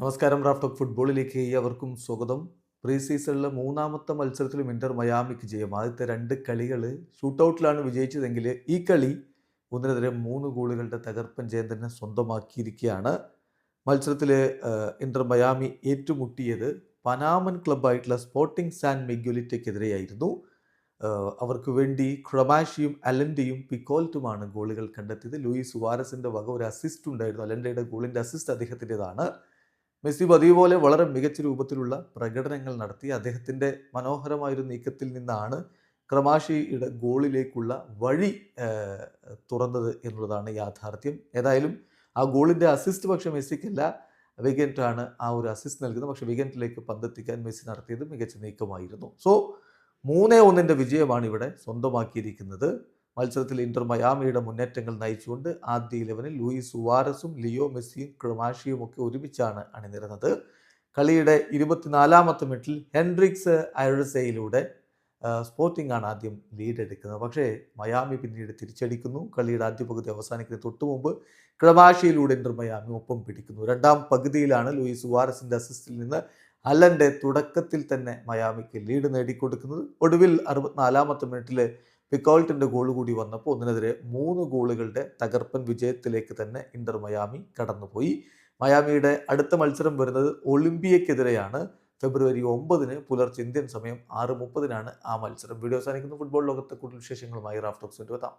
നമസ്കാരം. Raf talk ഫുട്ബോളിലേക്ക് ഏവർക്കും സ്വാഗതം. പ്രീ സീസണിലെ മൂന്നാമത്തെ മത്സരത്തിലും ഇന്റർ മയാമിക്ക് ജയം. ആദ്യത്തെ 2 കളികൾ ഷൂട്ടൗട്ടിലാണ് വിജയിച്ചതെങ്കിൽ ഈ കളി 1-3 ഗോളുകളുടെ തകർപ്പൻ ജയം തന്നെ സ്വന്തമാക്കിയിരിക്കുകയാണ്. മത്സരത്തിൽ ഇന്റർ മയാമി ഏറ്റുമുട്ടിയത് പനാമൻ ക്ലബ്ബായിട്ടുള്ള സ്പോർട്ടിംഗ് സാൻ മിഗ്വലിറ്റയ്ക്കെതിരെയായിരുന്നു. അവർക്ക് വേണ്ടി ക്രൊമാഷിയും അലൻഡയും പിക്കോൾട്ടുമാണ് ഗോളുകൾ കണ്ടെത്തിയത്. ലൂയിസ് സുവാരസിൻ്റെ വക ഒരു അസിസ്റ്റ് ഉണ്ടായിരുന്നു. അലൻഡയുടെ ഗോളിൻ്റെ അസിസ്റ്റ് അദ്ദേഹത്തിൻ്റെതാണ്. മെസ്സി പതിവ് പോലെ വളരെ മികച്ച രൂപത്തിലുള്ള പ്രകടനങ്ങൾ നടത്തി. അദ്ദേഹത്തിൻ്റെ മനോഹരമായൊരു നീക്കത്തിൽ നിന്നാണ് ക്രമാഷിയുടെ ഗോളിലേക്കുള്ള വഴി തുറന്നത് എന്നുള്ളതാണ് യാഥാർത്ഥ്യം. ഏതായാലും ആ ഗോളിൻ്റെ അസിസ്റ്റ് പക്ഷേ മെസ്സിക്കല്ല, വിഗന്റാണ് ആ ഒരു അസിസ്റ്റ് നൽകുന്നത്. പക്ഷേ വിഗന്റിലേക്ക് പന്തെത്തിക്കാൻ മെസ്സി നടത്തിയത് മികച്ച നീക്കമായിരുന്നു. സോ 3-1 വിജയമാണ് ഇവിടെ സ്വന്തമാക്കിയിരിക്കുന്നത്. മത്സരത്തിൽ ഇന്റർ മയാമിയുടെ മുന്നേറ്റങ്ങൾ നയിച്ചുകൊണ്ട് ആദ്യ 11-ൽ ലൂയിസ് സുവാരസും ലിയോ മെസ്സിയും ക്രൊമാഷിയും ഒക്കെ ഒരുമിച്ചാണ് അണിനിരന്നത്. കളിയുടെ 24-ാമത്തെ മിനിറ്റിൽ ഹെൻഡ്രിക്സ് ഐറസയിലൂടെ സ്പോർട്ടിംഗ് ആണ് ആദ്യം ലീഡ് എടുക്കുന്നത്. പക്ഷേ മയാമി പിന്നീട് തിരിച്ചടിക്കുന്നു. കളിയുടെ ആദ്യ പകുതി അവസാനിക്കുന്നതിന് തൊട്ടു മുമ്പ് ക്രൊമാഷിയിലൂടെ ഇന്റർ മയാമി ഒപ്പം പിടിക്കുന്നു. രണ്ടാം പകുതിയിലാണ് ലൂയിസ് സുവാരസിൻ്റെ അസിസ്റ്റിൽ നിന്ന് അലൻ്റെ തുടക്കത്തിൽ തന്നെ മയാമിക്ക് ലീഡ് നേടിക്കൊടുക്കുന്നത്. ഒടുവിൽ 64-ാമത്തെ മിനിറ്റിൽ പിക്കോൾട്ടിൻ്റെ ഗോൾ കൂടി വന്നപ്പോൾ 1-3 ഗോളുകളുടെ തകർപ്പൻ വിജയത്തിലേക്ക് തന്നെ ഇന്റർ മയാമി കടന്നുപോയി. മയാമിയുടെ അടുത്ത മത്സരം വരുന്നത് ഒളിമ്പിയക്കെതിരെയാണ്. ഫെബ്രുവരി 9 പുലർച്ചെ ഇന്ത്യൻ സമയം 6:30 ആ മത്സരം. വീഡിയോ അവസാനിക്കുന്നു. ഫുട്ബോൾ ലോകത്തെ കൂടുതൽ വിശേഷങ്ങളുമായി റാഫ് ടോക്സ് എത്താം.